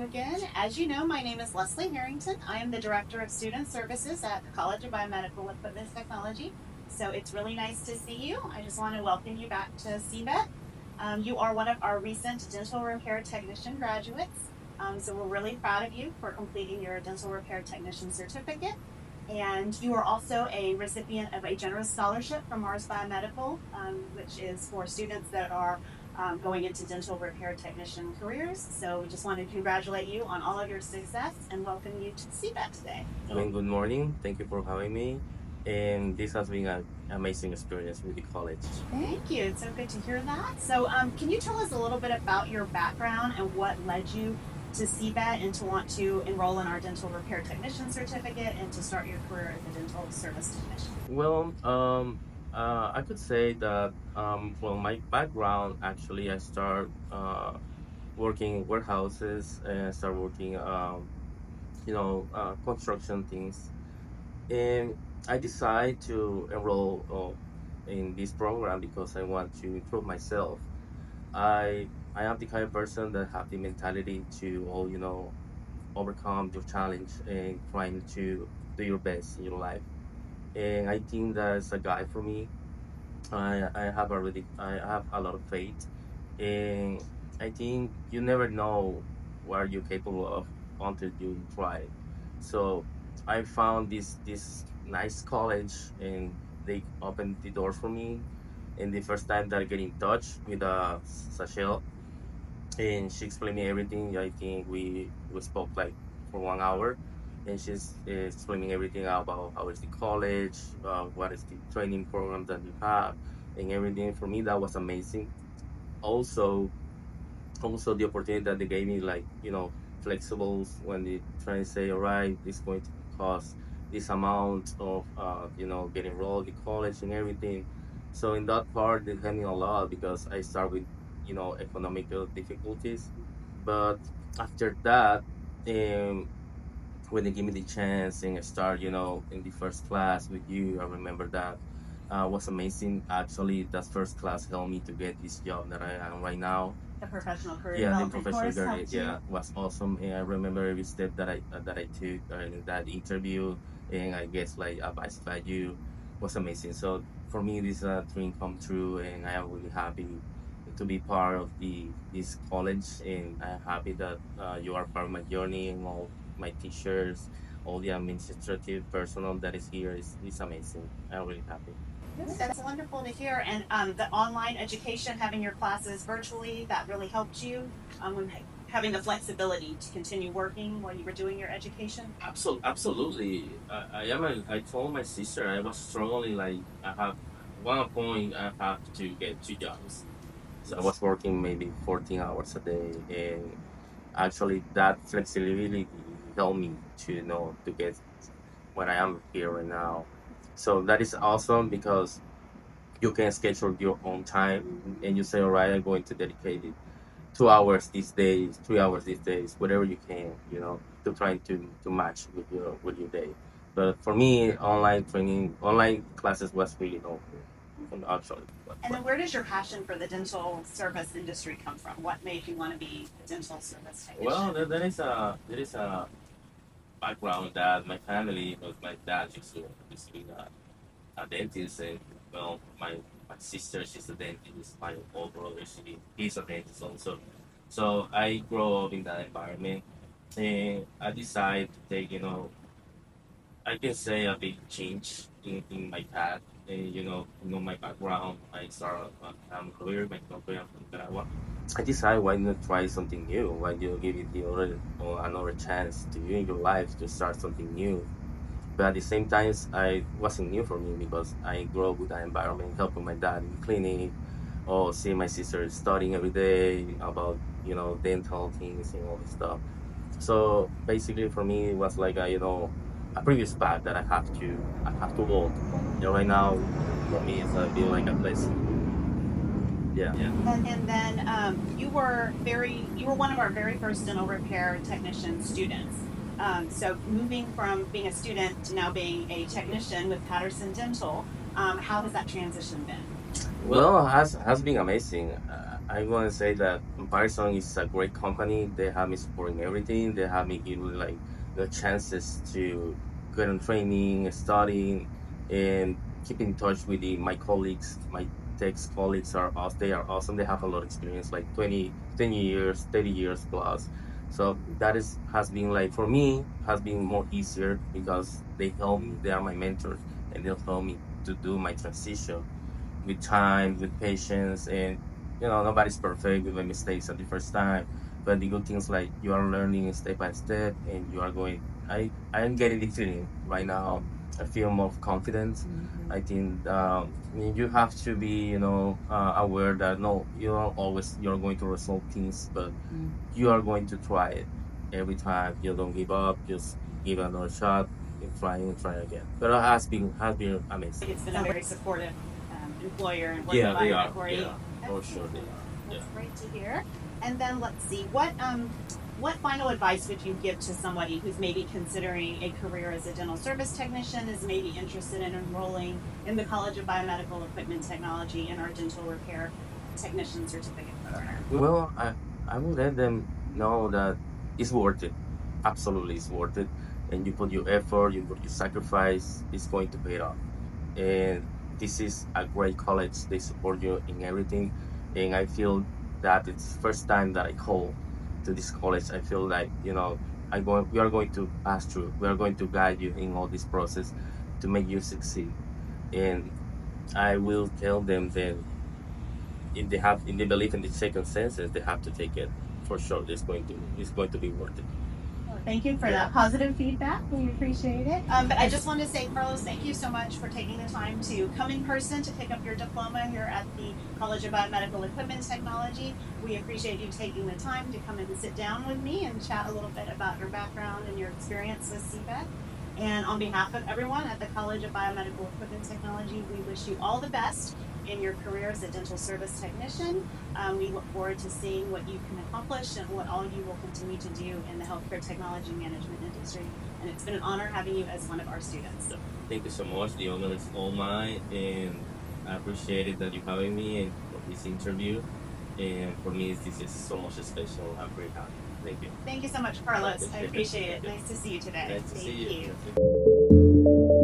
again. As you know, my name is Lesley Harrington. I am the Director of Student Services at the College of Biomedical Equipment and Technology. So it's really nice to see you. I just want to welcome you back to CBET. You are one of our recent dental repair technician graduates. So we're really proud of you for completing your dental repair technician certificate. And you are also a recipient of a generous scholarship from Mars Biomedical, which is for students that are going into dental repair technician careers. So we just want to congratulate you on all of your success and welcome you to CBET today. Good morning. Thank you for having me. And this has been an amazing experience with the college. Thank you. It's so good to hear that. So can you tell us a little bit about your background and what led you to CBET and to want to enroll in our dental repair technician certificate and to start your career as a dental service technician? Well, I could say that, my background actually, I start working in warehouses and I start working, construction things. And I decided to enroll in this program because I want to improve myself. I am the kind of person that have the mentality to overcome your challenge and trying to do your best in your life. And I think that's a guide for me. I have a lot of faith, and I think you never know what you're capable of until you try. So I found this nice college, and they opened the doors for me. And the first time that I get in touch with Sachelle, and she explained me everything. I think we spoke like for 1 hour, and she's explaining everything about how is the college, what is the training program that you have, and everything. For me, that was amazing. Also, also the opportunity that they gave me, like flexibles when they try to say, all right, this is going to cost this amount of get enrolled in college and everything. So in that part, they helped me a lot because I start with economical difficulties, but after that, um, when they give me the chance and I start, in the first class with you, I remember that was amazing. Actually, that first class helped me to get this job that I am right now. The professional career Yeah, the development professional course career, helped you. yeah, was awesome. And I remember every step that I took in that interview, and I guess like advised by you was amazing. So for me, this is a dream come true, and I am really happy to be part of the this college, and I'm happy that you are part of my journey, and all my teachers, all the administrative personnel that is here is amazing. I'm really happy. Good. That's wonderful to hear. And the online education, having your classes virtually, that really helped you when having the flexibility to continue working while you were doing your education. Absolutely. I told my sister I was struggling. Like I have one point, I have to get 2 jobs. So I was working maybe 14 hours a day, and actually that flexibility helped me to to get where I am here right now. So that is awesome because you can schedule your own time, and you say, all right, I'm going to dedicate it 2 hours these days, 3 hours these days, whatever you can, to try to match with your day. But for me, online classes was really helpful. Actually, And then where does your passion for the dental service industry come from? What made you want to be a dental service technician? well, there is a background that my family was my dad used to be a dentist, and my sister, she's a dentist. My old brother, he's a dentist also. So I grow up in that environment, and I decided to take, I can say a big change in my path. And my background. I started career, my career from Nicaragua. I decided, why not try something new? Why do you give it the other or another chance to you in your life to start something new? But at the same time, I wasn't new for me because I grew up with that environment, helping my dad in the clinic, or seeing my sister studying every day about dental things and all this stuff. So basically, for me, it was like a previous path that I have to walk. Right now, for me, it's been like a blessing. Yeah. And then you were one of our very first dental repair technician students. So moving from being a student to now being a technician with Patterson Dental, how has that transition been? Well, has been amazing. I want to say that Comparison is a great company. They have me supporting everything. They have me giving like the chances to get on training, studying, and keep in touch with my colleagues. My text colleagues are awesome. They are awesome. They have a lot of experience, like 20 years, 30 years plus. So that is has been like for me has been more easier because they help me. They are my mentors, and they'll help me to do my transition with time, with patience, and nobody's perfect. We make mistakes at the first time, but the good things like you are learning step by step, and you are going. I am getting the feeling right now. I feel more confident. I think I mean, you have to be aware that no, you're going to resolve things, but you are going to try it every time. You don't give up. Just give it another shot and try again. But it has been amazing. It's been a very supportive employer and work Yeah, they are. environment for you. Yeah, for sure they are. That's Yeah. great to hear. And then let's see, what final advice would you give to somebody who's maybe considering a career as a dental service technician, is maybe interested in enrolling in the College of Biomedical Equipment Technology in our dental repair technician certificate program? Well, I will let them know that it's worth it. Absolutely, it's worth it. And you put your effort, you put your sacrifice, it's going to pay off. And this is a great college. They support you in everything. And I feel that it's first time that I call to this college. I feel like, we are going to pass through. We are going to guide you in all this process to make you succeed. And I will tell them then if they believe in the second senses, they have to take it for sure. It's going to be worth it. Well, thank you for that positive feedback. We appreciate it. But I just wanted to say, Carlos, thank you so much for taking the time to come in person to pick up your diploma here at the College of Biomedical Equipment Technology. We appreciate you taking the time to come and sit down with me and chat a little bit about your background and your experience with CBET. And on behalf of everyone at the College of Biomedical Equipment Technology, we wish you all the best in your career as a dental service technician. We look forward to seeing what you can accomplish and what all you will continue to do in the healthcare technology management industry. And it's been an honor having you as one of our students. So, thank you so much. The honor is all mine, and I appreciate it that you having me and for this interview. And for me, this is so much special. I'm very happy. Thank you. Thank you so much, Carlos. I appreciate it. Nice to see you today. Nice to see Thank you. you.